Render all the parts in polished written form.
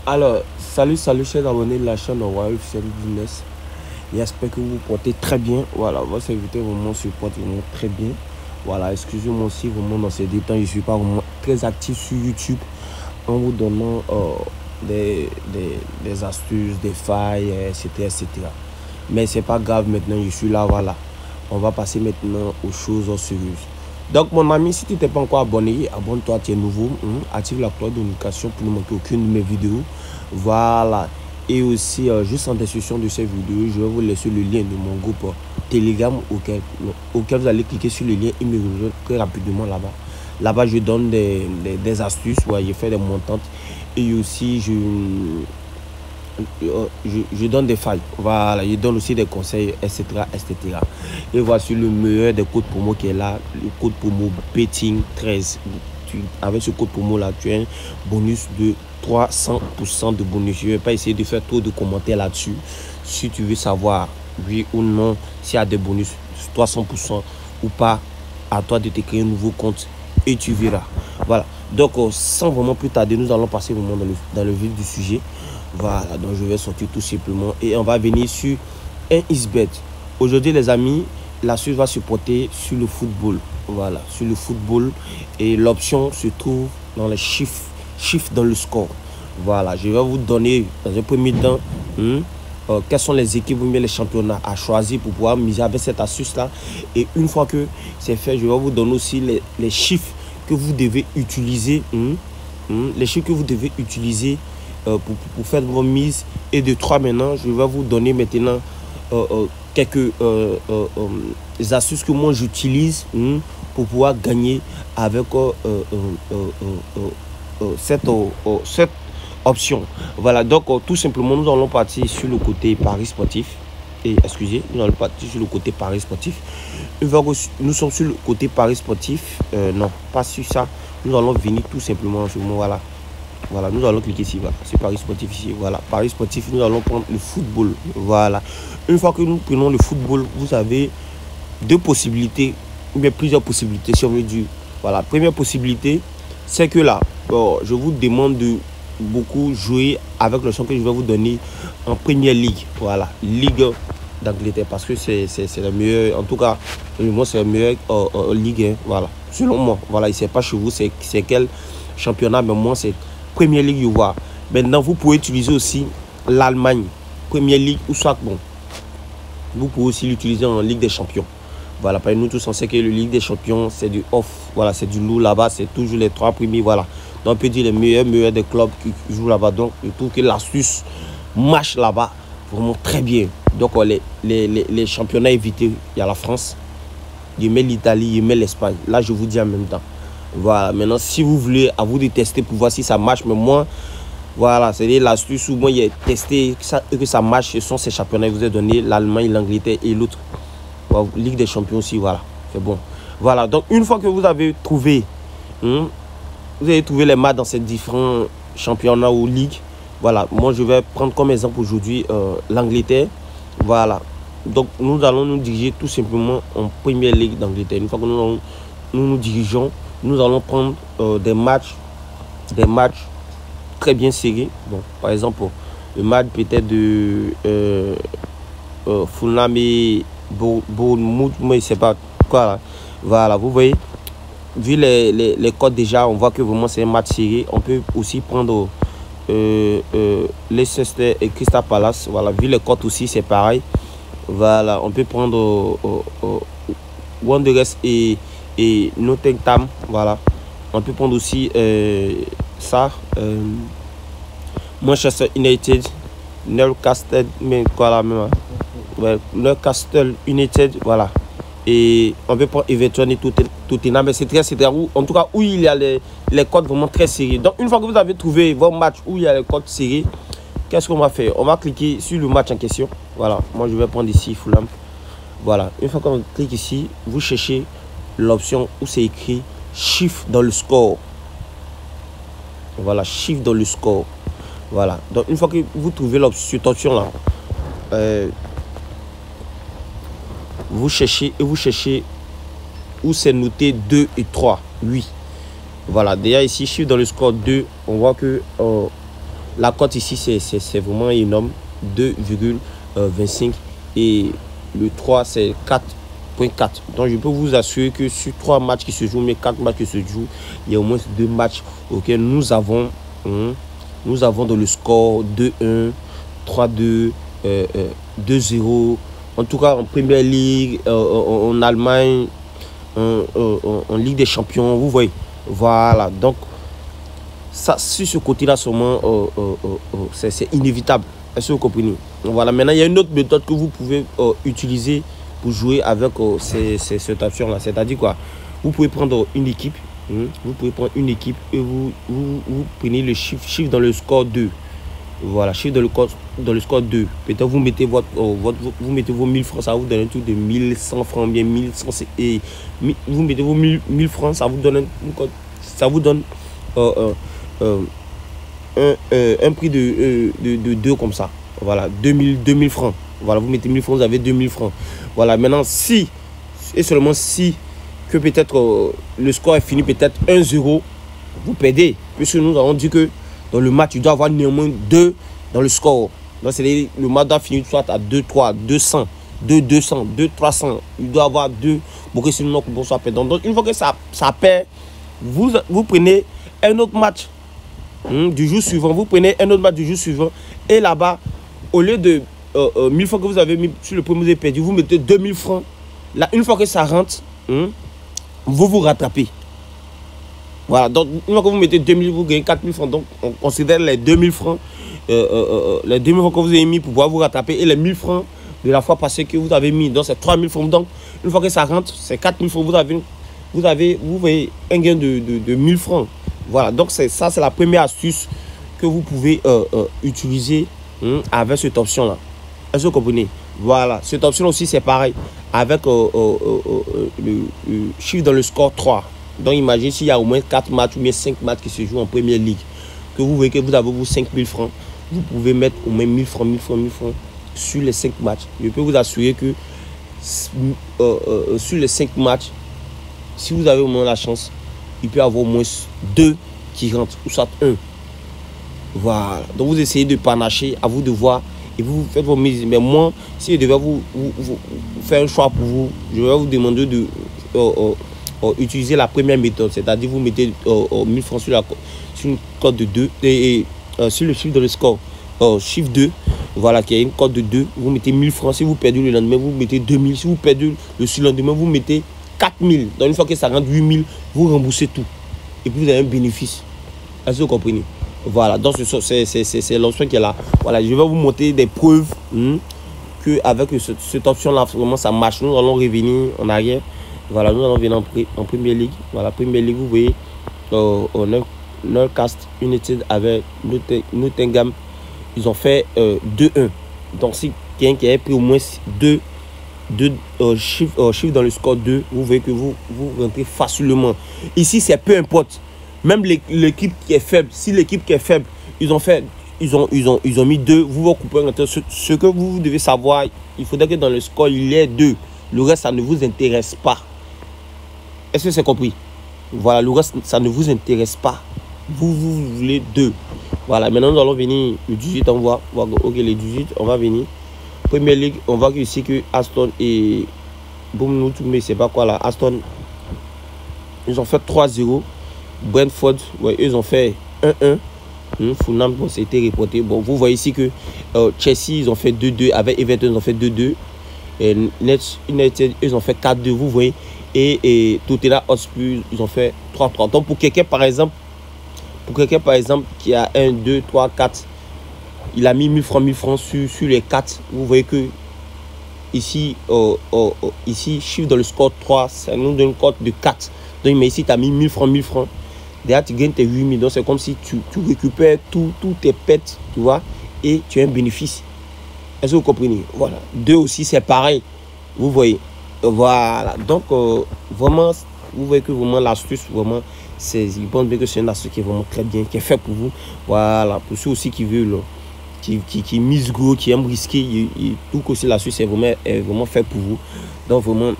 Alors, salut chers abonnés de la chaîne Royal Officiel Business. J'espère que vous vous portez très bien. Voilà, votre serviteur vraiment se porte vraiment très bien. Voilà, excusez-moi aussi vraiment dans ces détails, je ne suis pas vraiment très actif sur YouTube en vous donnant des astuces, des failles, etc., etc. Mais c'est pas grave maintenant, je suis là, voilà. On va passer maintenant aux choses sérieuses. Donc mon ami, si tu n'es pas encore abonné, abonne-toi, tu es nouveau, active la cloche de notification pour ne manquer aucune de mes vidéos. Voilà. Et aussi, juste en description de cette vidéo, je vais vous laisser le lien de mon groupe Telegram auquel vous allez cliquer sur le lien et me rejoindre très rapidement là-bas. Là-bas, je donne des astuces, ouais, je fais des montantes et aussi je donne des failles, voilà, je donne aussi des conseils, etc., etc. Et voici le meilleur des codes promo qui est là, le code promo betting 13. Avec ce code promo là, tu as un bonus de 300% de bonus. Je ne vais pas essayer de faire trop de commentaires là-dessus. Si tu veux savoir oui ou non s'il y a des bonus 300% ou pas, à toi de te créer un nouveau compte et tu verras. Voilà, donc sans vraiment plus tarder, nous allons passer vraiment dans le vif du sujet. Voilà, donc je vais sortir tout simplement et on va venir sur un XBet. Aujourd'hui les amis, la suite va se porter sur le football. Voilà, sur le football et l'option se trouve dans les chiffres dans le score. Voilà, je vais vous donner dans un premier temps quelles sont les équipes ou bien les championnats à choisir pour pouvoir miser avec cette astuce là. Et une fois que c'est fait, je vais vous donner aussi les chiffres que vous devez utiliser. Les chiffres que vous devez utiliser pour faire vos mises. Et de 3 maintenant, je vais vous donner maintenant quelques astuces que moi j'utilise pour pouvoir gagner avec cette option. Voilà, donc tout simplement nous allons partir sur le côté paris sportif. Et excusez, nous allons partir sur le côté paris sportif. Une fois que nous sommes sur le côté paris sportif, non, pas sur ça, nous allons venir tout simplement sur moi, voilà. Voilà, nous allons cliquer ici, voilà, c'est Paris Sportif ici, voilà, Paris Sportif, nous allons prendre le football, voilà. Une fois que nous prenons le football, vous avez deux possibilités, ou bien plusieurs possibilités, si on veut dire. Voilà, première possibilité, c'est que là, je vous demande de beaucoup jouer avec le son que je vais vous donner en première ligue, voilà, Ligue d'Angleterre, parce que c'est la meilleure, en tout cas, moi c'est la meilleure ligue, hein, voilà, selon moi, voilà, il ne sait pas chez vous, c'est quel championnat, mais moi c'est Première Ligue, you vois. Maintenant, vous pouvez utiliser aussi l'Allemagne, Première Ligue, ou soit, bon, vous pouvez aussi l'utiliser en Ligue des Champions. Voilà, parce que nous tous, on sait que la Ligue des Champions, c'est du off, voilà, c'est du lourd là-bas, c'est toujours les 3 premiers, voilà. Donc, on peut dire les meilleurs des clubs qui jouent là-bas. Donc, je trouve que l'astuce marche là-bas vraiment très bien. Donc, les championnats évités, il y a la France, il met l'Italie, il met l'Espagne. Là, je vous dis en même temps. Voilà, maintenant si vous voulez, à vous de tester pour voir si ça marche. Mais moi, voilà, c'est l'astuce où moi j'ai testé que ça marche. Ce sont ces championnats que je vous ai donné, l'Allemagne, l'Angleterre et l'autre. Voilà, Ligue des Champions aussi, voilà, c'est bon. Voilà, donc une fois que vous avez trouvé, les matchs dans ces différents championnats ou ligues. Voilà, moi je vais prendre comme exemple aujourd'hui l'Angleterre. Voilà, donc nous allons nous diriger tout simplement en première ligue d'Angleterre. Une fois que nous dirigeons, nous allons prendre des matchs très bien serrés. Bon, par exemple, le match peut-être de Fulham et Bournemouth, moi je sais pas quoi là. Voilà, vous voyez, vu les codes déjà, on voit que vraiment c'est un match serré. On peut aussi prendre Leicester et Crystal Palace. Voilà, vu les codes aussi, c'est pareil. Voilà, on peut prendre Wanderers et Nottingham, voilà. On peut prendre aussi ça, Manchester United, Newcastle, mais quoi là même, ouais, Newcastle United, voilà. Et on peut prendre Everton et Tottenham, etc. En tout cas, où il y a les codes vraiment très serrés. Donc, une fois que vous avez trouvé vos matchs où il y a les codes serrés, qu'est-ce qu'on va faire? On va cliquer sur le match en question. Voilà, moi je vais prendre ici Fulham. Voilà, une fois qu'on clique ici, vous cherchez l'option où c'est écrit chiffre dans le score. Voilà, chiffre dans le score. Voilà, donc une fois que vous trouvez cette option là, vous cherchez où c'est noté 2 et 3, 8. Voilà, déjà ici, chiffre dans le score 2, on voit que La cote ici, c'est vraiment énorme. 2,25 et le 3, c'est 4,4. Donc, je peux vous assurer que sur 3 matchs qui se jouent, mais 4 matchs qui se jouent, il y a au moins 2 matchs auxquels nous avons dans le score 2-1, 3-2, 2-0. En tout cas, en Première Ligue, en Allemagne, en Ligue des Champions, vous voyez. Voilà, donc, ça, sur ce côté-là, seulement, c'est inévitable. Est-ce que vous comprenez? Voilà, maintenant, il y a une autre méthode que vous pouvez utiliser pour jouer avec cette option-là. C'est-à-dire quoi? Vous pouvez prendre une équipe. Vous pouvez prendre une équipe et vous prenez le chiffre dans le score 2. Voilà, chiffre dans le score 2. Peut-être vous mettez vous mettez vos 1000 francs, ça va vous donne un truc de 1100 francs, bien 1100 et vous mettez vos 1000 francs, ça vous donne un prix de 2 comme ça. Voilà, 2000 francs. Voilà, vous mettez 1000 francs, vous avez 2000 francs. Voilà, maintenant si et seulement si que peut-être le score est fini peut-être 1-0, vous perdez. Puisque nous avons dit que dans le match, il doit y avoir néanmoins 2 dans le score. Donc c'est le match doit finir soit à 2-3, 200, 2-200, 2-300. Il doit y avoir 2 pour que sinon on soit perdant. Donc une fois que ça perd, vous prenez un autre match du jour suivant. Vous prenez un autre match du jour suivant. Et là-bas, au lieu de 1000 francs que vous avez mis sur le premier, vous avez perdu, vous mettez 2000 francs. Là, une fois que ça rentre, vous vous rattrapez. Voilà, donc une fois que vous mettez 2000, vous gagnez 4000 francs. Donc on considère les 2000 francs, les 2000 francs que vous avez mis pour pouvoir vous rattraper et les 1000 francs de la fois passée que vous avez mis. Donc c'est 3000 francs. Donc une fois que ça rentre, c'est 4000 francs. Vous voyez un gain de 1000 francs. Voilà, donc ça c'est la première astuce que vous pouvez utiliser avec cette option-là. Est-ce que vous comprenez? Voilà, cette option aussi c'est pareil avec le chiffre dans le score 3. Donc imaginez s'il y a au moins 4 matchs ou bien 5 matchs qui se jouent en Première Ligue, que vous voyez que vous avez vos 5000 francs, vous pouvez mettre au moins 1000 francs sur les 5 matchs. Je peux vous assurer que sur les 5 matchs, si vous avez au moins la chance, il peut y avoir au moins 2 qui rentrent, ou soit 1. Voilà. Donc vous essayez de panacher, à vous de voir, et vous faites vos mises. Mais moi, si je devais vous faire un choix pour vous, je vais vous demander de utiliser la première méthode. C'est-à-dire vous mettez 1000 francs sur une cote de 2 et sur le chiffre de le score. Chiffre 2, voilà, qui a une cote de 2. Vous mettez 1000 francs. Si vous perdez le lendemain, vous mettez 2000. Si vous perdez le surlendemain, vous mettez 4000. Donc une fois que ça rentre 8000, vous remboursez tout. Et puis vous avez un bénéfice. Est-ce que vous comprenez? Voilà, donc c'est l'option qui est là. Voilà, je vais vous montrer des preuves qu'avec cette option-là, vraiment ça marche. Nous allons revenir en arrière. Voilà, nous allons venir en Première Ligue. Voilà, Première Ligue, vous voyez, Newcastle United avec Nottingham, ils ont fait 2-1. Donc si quelqu'un qui a pris au moins 2 chiffres dans le score 2, vous voyez que vous rentrez facilement. Ici, c'est peu importe. Même l'équipe qui est faible, si l'équipe qui est faible, ils ont mis 2, vous vous coupez. Ce que vous devez savoir, il faudrait que dans le score, il y ait 2. Le reste, ça ne vous intéresse pas. Est-ce que c'est compris? Voilà, le reste, ça ne vous intéresse pas. Vous voulez 2. Voilà, maintenant nous allons venir le 18, on va ok, les 18, on va venir. Première Ligue, on voit ici que Aston et Bournemouth, mais c'est pas quoi là, Aston, ils ont fait 3-0. Brentford, ouais, ils ont fait 1-1. Fulham, bon, c'était reporté. Bon, vous voyez ici que Chelsea, ils ont fait 2-2. Avec Everton, ils ont fait 2-2. Et United, ils ont fait 4-2. Vous voyez. Et Tottenham Hotspur, ils ont fait 3-3. Donc, pour quelqu'un, par exemple, qui a 1, 2, 3, 4, il a mis 1000 francs sur les 4. Vous voyez que ici, chiffre dans le score 3, ça nous donne une cote de 4. Donc, mais ici, tu as mis 1000 francs. Derrière, tu gagnes tes 8000. Donc, c'est comme si tu récupères tout tes pets, tu vois, et tu as un bénéfice. Est-ce que vous comprenez? Voilà. 2 aussi, c'est pareil. Vous voyez. Voilà. Donc, vraiment, vous voyez que vraiment l'astuce, vraiment, je pense bien que c'est une astuce qui est vraiment très bien, qui est faite pour vous. Voilà. Pour ceux aussi qui veulent, qui misent gros, qui aiment risquer, tout aussi l'astuce est vraiment fait pour vous. Donc, vraiment,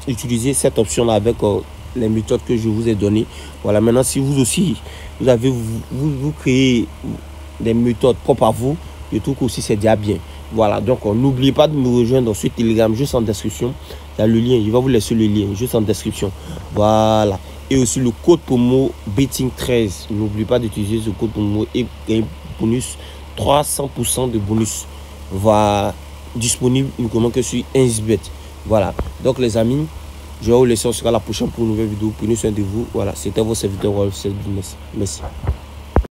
utilisez cette option-là avec les méthodes que je vous ai données. Voilà, maintenant si vous aussi vous créez des méthodes propres à vous, je trouve aussi c'est déjà bien. Voilà, donc n'oubliez pas de me rejoindre dans ce Telegram juste en description. Il y a le lien, je vais vous laisser le lien juste en description. Voilà. Et aussi le code promo Betting13. N'oubliez pas d'utiliser ce code promo et gagner bonus 300% de bonus. Va disponible uniquement que sur 1xBet. Voilà. Donc les amis, je vais vous laisser. On sera la prochaine pour une nouvelle vidéo. Prenez soin de vous. Voilà. C'était votre serviteur Wolf. Merci.